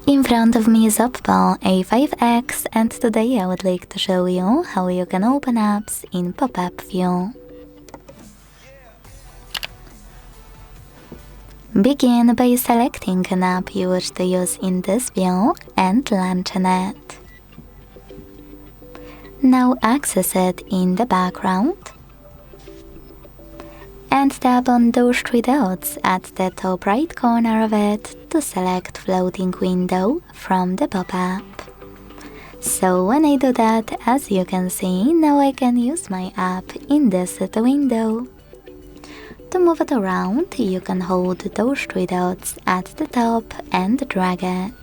In front of me is OPPO A5x, and today I would like to show you how you can open apps in pop-up view. Begin by selecting an app you wish to use in this view and launching it. Now access it in the background and tap on those three dots at the top right corner of it to select floating window from the pop-up. So when I do that, as you can see, now I can use my app in this window. To move it around, you can hold those three dots at the top and drag it.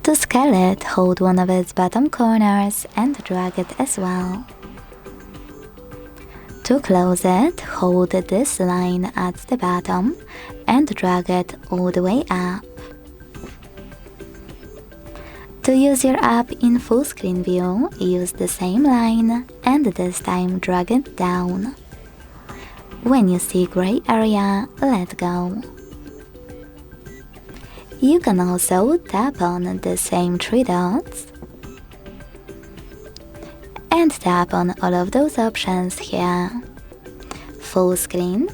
To scale it, hold one of its bottom corners and drag it as well. To close it, hold this line at the bottom and drag it all the way up. To use your app in full screen view, use the same line and this time drag it down. When you see gray area, let go. You can also tap on the same three dots and tap on all of those options here. Full screen,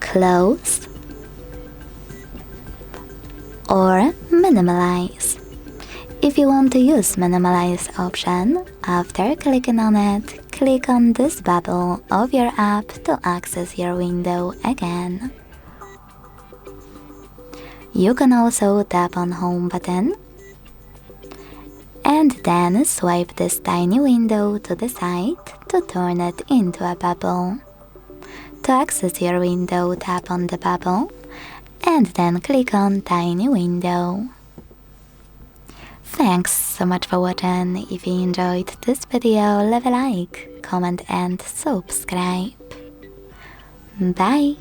close, or minimize. If you want to use minimize option, after clicking on it, click on this bubble of your app to access your window again. You can also tap on home button and then swipe this tiny window to the side to turn it into a bubble. To access your window, tap on the bubble and then click on tiny window. Thanks so much for watching. If you enjoyed this video, leave a like, comment and subscribe. Bye!